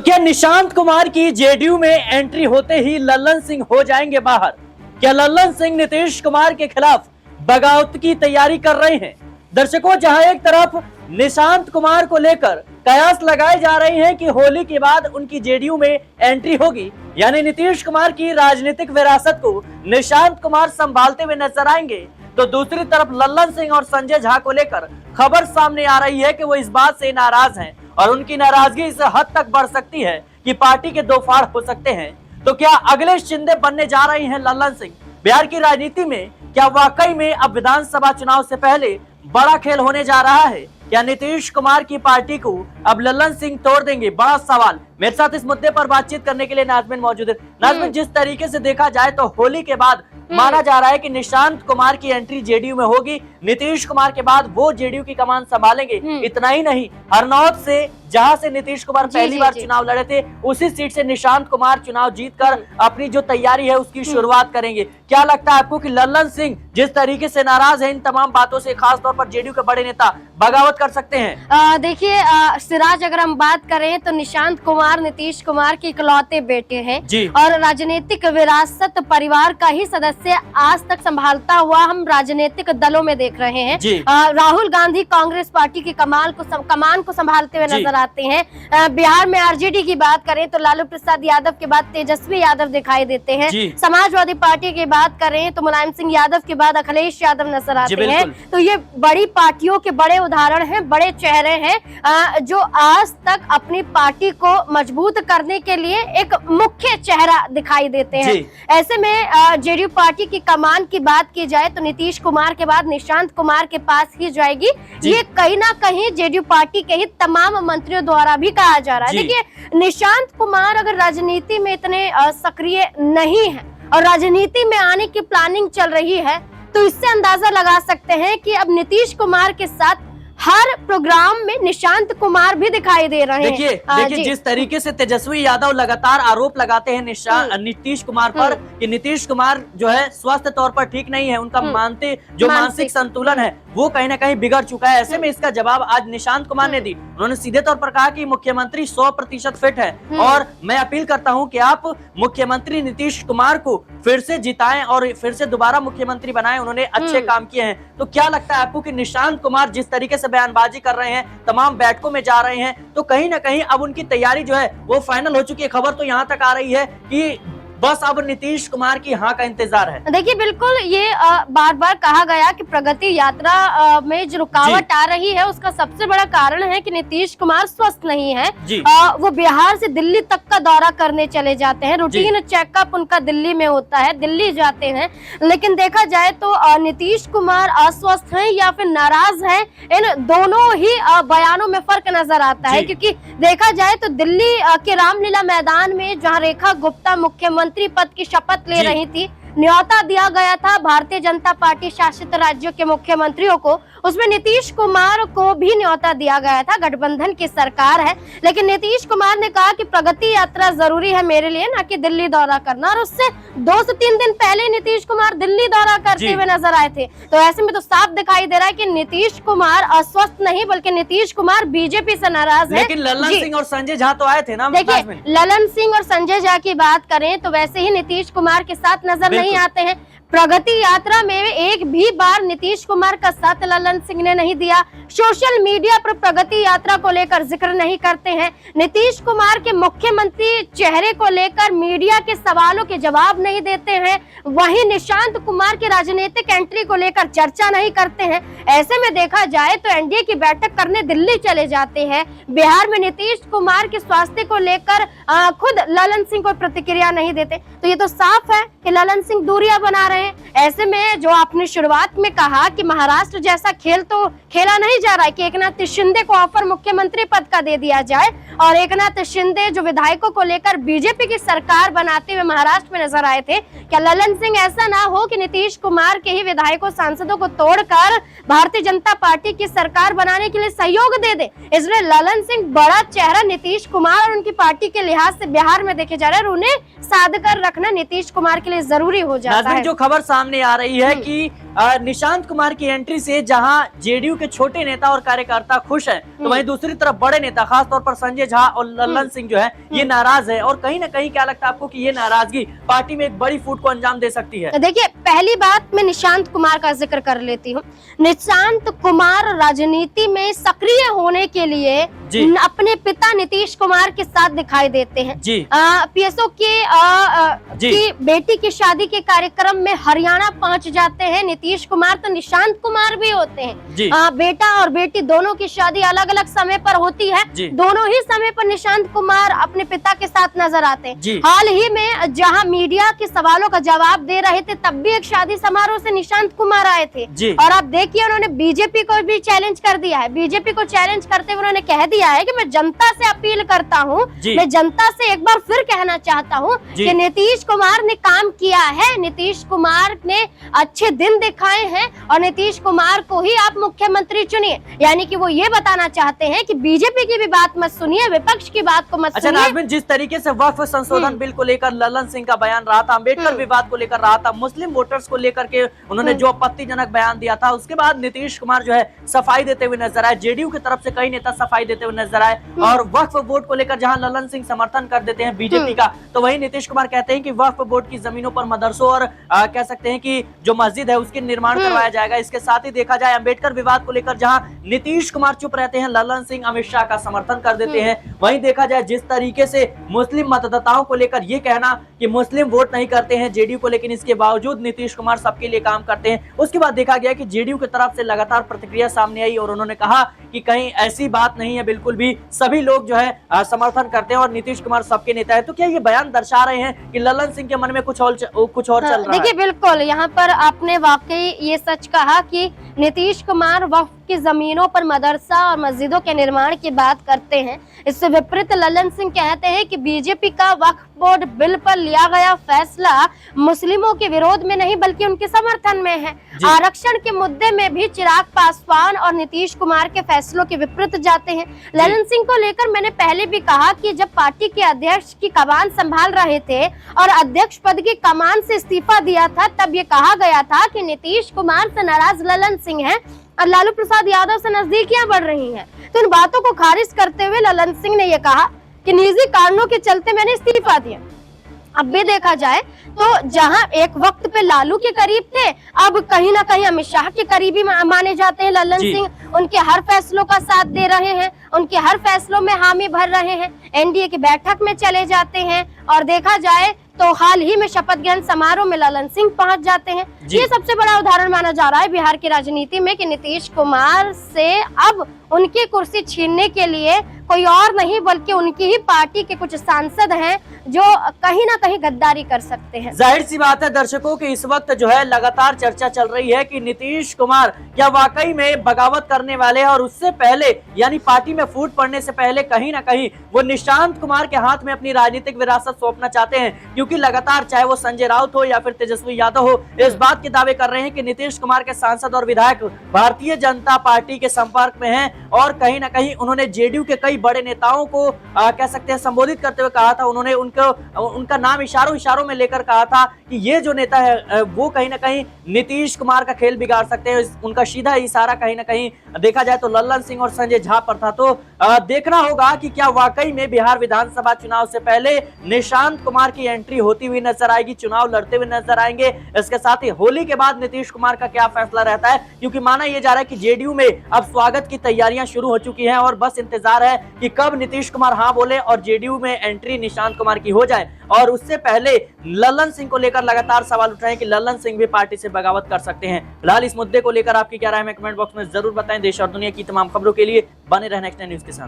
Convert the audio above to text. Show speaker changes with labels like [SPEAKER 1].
[SPEAKER 1] क्या निशांत कुमार की जेडीयू में एंट्री होते ही लल्लन सिंह हो जाएंगे बाहर? क्या लल्लन सिंह नीतीश कुमार के खिलाफ बगावत की तैयारी कर रहे हैं? दर्शकों, जहां एक तरफ निशांत कुमार को लेकर कयास लगाए जा रहे हैं कि होली के बाद उनकी जेडीयू में एंट्री होगी, यानी नीतीश कुमार की राजनीतिक विरासत को निशांत कुमार संभालते हुए नजर आएंगे, तो दूसरी तरफ लल्लन सिंह और संजय झा को लेकर खबर सामने आ रही है कि वो इस बात से नाराज हैं और उनकी नाराजगी इस हद तक बढ़ सकती है कि पार्टी के दो फाड़ हो सकते हैं। तो क्या अगले शिंदे बनने जा रहे हैं लल्लन सिंह? बिहार की राजनीति में क्या वाकई में अब विधानसभा चुनाव से पहले बड़ा खेल होने जा रहा है? क्या नीतीश कुमार की पार्टी को अब लल्लन सिंह तोड़ देंगे? बड़ा सवाल। मेरे साथ इस मुद्दे पर बातचीत करने के लिए नाज़मीन मौजूद है। नाज़मीन, जिस तरीके से देखा जाए तो होली के बाद माना जा रहा है कि निशांत कुमार की एंट्री जेडीयू में होगी, नीतीश कुमार के बाद वो जेडीयू की कमान संभालेंगे। इतना ही नहीं, हरनौत से जहां से नीतीश कुमार पहली बार चुनाव लड़े थे, उसी सीट से निशांत कुमार चुनाव जीतकर अपनी जो तैयारी है उसकी शुरुआत करेंगे। क्या लगता है आपको कि लल्लन सिंह जिस तरीके से नाराज है इन तमाम बातों से, खास तौर पर जेडीयू के बड़े नेता बगावत कर सकते हैं?
[SPEAKER 2] देखिए सिराज, अगर हम बात करें तो निशांत कुमार नीतीश कुमार के इकलौते बेटे हैं और राजनीतिक विरासत परिवार का ही सदस्य आज तक संभालता हुआ हम राजनीतिक दलों में देख रहे हैं। राहुल गांधी कांग्रेस पार्टी की कमान को संभालते हुए नजर आते हैं। बिहार में आरजेडी की बात करें तो लालू प्रसाद यादव के बाद तेजस्वी यादव दिखाई देते हैं। समाजवादी पार्टी की बात करें तो मुलायम सिंह यादव के बाद अखिलेश यादव नजर आते हैं। तो ये बड़ी पार्टियों के बड़े उदाहरण हैं, बड़े चेहरे हैं जो आज तक अपनी पार्टी को मजबूत करने के लिए एक मुख्य चेहरा दिखाई देते हैं। ऐसे में जेडीयू पार्टी की कमान की बात की जाए तो नीतीश कुमार के बाद निशांत कुमार के पास ही जाएगी। ये कहीं ना कहीं जेडीयू पार्टी के ही तमाम मंत्रियों द्वारा भी कहा जा रहा है। देखिए, निशांत कुमार अगर राजनीति में इतने सक्रिय नहीं है और राजनीति में आने की प्लानिंग चल रही है, तो इससे अंदाजा लगा सकते हैं कि अब नीतीश कुमार के साथ हर प्रोग्राम में निशांत कुमार भी दिखाई दे रहे हैं।
[SPEAKER 1] देखिए जिस तरीके से तेजस्वी यादव लगातार आरोप लगाते हैं नीतीश कुमार पर कि नीतीश कुमार जो है स्वास्थ्य तौर पर ठीक नहीं है, उनका मानसिक संतुलन है वो कहीं ना कहीं बिगड़ चुका है। ऐसे में इसका जवाब आज निशांत कुमार ने दी। उन्होंने सीधे तौर पर कहा कि मुख्यमंत्री 100% फिट है और मैं अपील करता हूं कि आप मुख्यमंत्री नीतीश कुमार को फिर से जिताएं और फिर से दोबारा मुख्यमंत्री बनाएं। उन्होंने अच्छे काम किए हैं। तो क्या लगता है आपको कि निशांत कुमार जिस तरीके से बयानबाजी कर रहे हैं, तमाम बैठकों में जा रहे हैं, तो कहीं ना कहीं अब उनकी तैयारी जो है वो फाइनल हो चुकी है? खबर तो यहाँ तक आ रही है कि बस अब नीतीश कुमार की हाँ का इंतजार है। देखिए,
[SPEAKER 2] बिल्कुल ये बार बार कहा गया कि प्रगति यात्रा में जो रुकावट आ रही है उसका सबसे बड़ा कारण है कि नीतीश कुमार स्वस्थ नहीं है। वो बिहार से दिल्ली तक का दौरा करने चले जाते हैं, रूटीन चेकअप उनका दिल्ली में होता है, दिल्ली जाते हैं। लेकिन देखा जाए तो नीतीश कुमार अस्वस्थ हैं या फिर नाराज हैं, इन दोनों ही बयानों में फर्क नजर आता है। क्योंकि देखा जाए तो दिल्ली के रामलीला मैदान में जहाँ रेखा गुप्ता मुख्यमंत्री पद की शपथ ले रही थी, न्योता दिया गया था भारतीय जनता पार्टी शासित राज्यों के मुख्यमंत्रियों को, उसमें नीतीश कुमार को भी न्योता दिया गया था। गठबंधन की सरकार है, लेकिन नीतीश कुमार ने कहा कि प्रगति यात्रा जरूरी है मेरे लिए, ना कि दिल्ली दौरा करना। और उससे 2 से 3 दिन पहले नीतीश कुमार दिल्ली दौरा करते हुए नजर आए थे। तो ऐसे में तो साफ दिखाई दे रहा है कि नीतीश कुमार अस्वस्थ नहीं बल्कि नीतीश कुमार बीजेपी से नाराज है।
[SPEAKER 1] लेकिन लल्लन सिंह और संजय झा तो आए थे ना।
[SPEAKER 2] देखिए, लल्लन सिंह और संजय झा की बात करें तो वैसे ही नीतीश कुमार के साथ नजर नहीं आते हैं। प्रगति यात्रा में एक भी बार नीतीश कुमार का साथ लल्लन सिंह ने नहीं दिया। सोशल मीडिया पर प्रगति यात्रा को लेकर जिक्र नहीं करते हैं। नीतीश कुमार के मुख्यमंत्री चेहरे को लेकर मीडिया के सवालों के जवाब नहीं देते हैं। वहीं निशांत कुमार की राजनीतिक एंट्री को लेकर चर्चा नहीं करते हैं। ऐसे में देखा जाए तो एनडीए की बैठक करने दिल्ली चले जाते हैं। बिहार में नीतीश कुमार के स्वास्थ्य को लेकर खुद लल्लन सिंह को प्रतिक्रिया नहीं देते। तो ये तो साफ है कि लल्लन सिंह दूरियां बना रहे हैं। ऐसे में जो आपने शुरुआत में कहा कि महाराष्ट्र जैसा खेल तो खेला नहीं जा रहा है कि एकनाथ शिंदे को ऑफर मुख्यमंत्री पद का दे दिया जाए और एकनाथ शिंदे जो विधायकों को लेकर बीजेपी की सरकार बनाते हुए महाराष्ट्र में नजर आए थे, क्या लल्लन सिंह ऐसा ना हो कि नीतीश कुमार के ही विधायकों सांसदों को तोड़कर भारतीय जनता पार्टी की सरकार बनाने के लिए सहयोग दे दे? इसलिए लल्लन सिंह बड़ा चेहरा नीतीश कुमार और उनकी पार्टी के लिहाज से बिहार में देखे जा रहे हैं और उन्हें साध कर रखना नीतीश कुमार के लिए जरूरी हो जाता है।
[SPEAKER 1] जो खबर सामने आ रही है कि निशांत कुमार की एंट्री से जहां जेडीयू के छोटे नेता और कार्यकर्ता खुश हैं, तो वहीं दूसरी तरफ बड़े नेता खासतौर पर संजय झा और लल्लन सिंह जो है ये नाराज है। और कहीं ना कहीं क्या लगता है आपको कि ये नाराजगी पार्टी में एक बड़ी फूट को अंजाम दे सकती है?
[SPEAKER 2] देखिए, पहली बात मैं निशांत कुमार का जिक्र कर लेती हूँ। निशांत कुमार राजनीति में सक्रिय होने के लिए अपने पिता नीतीश कुमार के साथ दिखाई देते हैं। पीएसओ की बेटी की शादी के कार्यक्रम में हरियाणा पहुंच जाते हैं नितीश कुमार, तो निशांत कुमार भी होते हैं। बेटा और बेटी दोनों की शादी अलग अलग समय पर होती है, दोनों ही समय पर निशांत कुमार अपने पिता के साथ नजर आते हैं। हाल ही में जहां मीडिया के सवालों का जवाब दे रहे थे, तब भी एक शादी समारोह से निशांत कुमार आए थे। और आप देखिए, उन्होंने बीजेपी को भी चैलेंज कर दिया है। बीजेपी को चैलेंज करते हुए उन्होंने कह दिया है कि मैं जनता से अपील करता हूँ, मैं जनता से एक बार फिर कहना चाहता हूँ कि नीतीश कुमार ने काम किया है, नीतीश कुमार ने अच्छे दिन दिखाए हैं और नीतीश कुमार को ही आप मुख्यमंत्री चुनिए। यानी कि वो ये बताना चाहते हैं कि बीजेपी की भी बात मत सुनिए, विपक्ष की बात को मत सुनिए।
[SPEAKER 1] नाज़मीन, जिस तरीके से वक्फ संशोधन बिल को लेकर लल्लन सिंह का बयान रहा था, अम्बेडकर विवाद को लेकर रहा था, मुस्लिम वोटर्स को लेकर के उन्होंने जो आपत्तिजनक बयान दिया था, उसके बाद नीतीश कुमार जो है सफाई देते हुए नजर आए। जेडीयू की तरफ से कई नेता सफाई देते हुए नजर आए। और वक्फ बोर्ड को लेकर जहां लल्लन सिंह समर्थन कर देते हैं बीजेपी का, तो वहीं नीतीश कुमार कहते हैं कि वक्फ बोर्ड की जमीनों पर मदरसों और कह सकते हैं कि जो मस्जिद है उसके निर्माण करवाया जाएगा। इसके साथ ही देखा जाए अम्बेडकर विवाद को लेकर जहां नीतीश कुमार चुप रहते हैं, लल्लन सिंह अमित शाह का समर्थन कर देते हैं। वहीं देखा जाए जिस तरीके से मुस्लिम मतदाताओं को लेकर ये कहना कि मुस्लिम वोट नहीं करते हैं जेडीयू को, लेकिन इसके बावजूद नीतीश कुमार सबके लिए काम करते हैं। उसके बाद देखा गया कि जेडीयू की तरफ से लगातार प्रतिक्रिया सामने आई और उन्होंने कहा कि कहीं ऐसी बात नहीं है, बिल्कुल भी सभी लोग जो है समर्थन करते हैं और नीतीश कुमार सबके नेता है। तो क्या ये बयान दर्शा रहे हैं कि लल्लन सिंह के मन में कुछ और चल रहा है?
[SPEAKER 2] देखिए, बिल्कुल यहाँ पर आपने वाकई ये सच कहा कि नीतीश कुमार वक्फ की जमीनों पर मदरसा और मस्जिदों के निर्माण की बात करते हैं। इससे विपरीत लल्लन सिंह कहते हैं कि बीजेपी का वक्फ बोर्ड बिल पर लिया गया फैसला मुस्लिमों के विरोध में नहीं बल्कि उनके समर्थन में है। आरक्षण के मुद्दे में भी चिराग पासवान और नीतीश कुमार के फैसलों के विपरीत जाते हैं। लल्लन सिंह को लेकर मैंने पहले भी कहा कि जब पार्टी के अध्यक्ष की कमान संभाल रहे थे और अध्यक्ष पद की कमान से इस्तीफा दिया था, तब ये कहा गया था कि नीतीश कुमार से नाराज लल्लन सिंह हैं और लालू प्रसाद यादव से नजदीकियां बढ़ रही हैं। तो इन बातों को खारिज करते हुए लल्लन सिंह ने यह कहा कि निजी कारणों के चलते मैंने इस्तीफा दिया। अब भी देखा जाए तो जहां एक वक्त पे लालू के करीब थे, अब कहीं ना कहीं अमित शाह के करीबी माने जाते हैं लल्लन सिंह। उनके हर फैसलों का साथ दे रहे हैं, उनके हर फैसलों में हामी भर रहे हैं, एनडीए की बैठक में चले जाते हैं और देखा जाए तो हाल ही में शपथ ग्रहण समारोह में लल्लन सिंह पहुंच जाते हैं। ये सबसे बड़ा उदाहरण माना जा रहा है बिहार की राजनीति में कि नीतीश कुमार से अब उनकी कुर्सी छीनने के लिए कोई और नहीं बल्कि उनकी ही पार्टी के कुछ सांसद हैं जो कहीं ना कहीं गद्दारी कर सकते हैं।
[SPEAKER 1] जाहिर सी बात है दर्शकों कि इस वक्त जो है लगातार चर्चा चल रही है कि नीतीश कुमार क्या वाकई में बगावत करने वाले हैं और उससे पहले यानी पार्टी में फूट पड़ने से पहले कहीं ना कहीं वो निशांत कुमार के हाथ में अपनी राजनीतिक विरासत सौंपना चाहते हैं। क्योंकि लगातार चाहे वो संजय राउत हो या फिर तेजस्वी यादव हो, इस बात के दावे कर रहे हैं कि नीतीश कुमार के सांसद और विधायक भारतीय जनता पार्टी के संपर्क में हैं और कहीं ना कहीं उन्होंने जेडीयू के कई बड़े नेताओं को कह सकते हैं संबोधित करते हुए कहा था, उन्होंने उनका नाम इशारों में लेकर कहा था कि ये जो नेता है वो कहीं ना कहीं नीतीश कुमार का खेल बिगाड़ सकते हैं। उनका सीधा इशारा कहीं ना कहीं देखा जाए तो लल्लन सिंह और संजय झा पर था। तो देखना होगा कि क्या वाकई में बिहार विधानसभा चुनाव से पहले निशांत कुमार की एंट्री होती हुई नजर आएगी, चुनाव लड़ते हुए नजर आएंगे। इसके साथ ही होली के बाद नीतीश कुमार का क्या फैसला रहता है, क्योंकि माना यह जा रहा है कि जेडीयू में अब स्वागत की तैयारियां शुरू हो चुकी हैं और बस इंतजार है कि कब नीतीश कुमार हाँ बोले और जेडीयू में एंट्री निशांत कुमार की हो जाए। और उससे पहले लल्लन सिंह को लेकर लगातार सवाल उठ रहे हैं कि लल्लन सिंह भी पार्टी से बगावत कर सकते हैं। फिलहाल इस मुद्दे को लेकर आपकी क्या राय है, कमेंट बॉक्स में जरूर बताएं। देश और दुनिया की तमाम खबरों के लिए बने रहना नेक्स्ट टाइम न्यूज के साथ।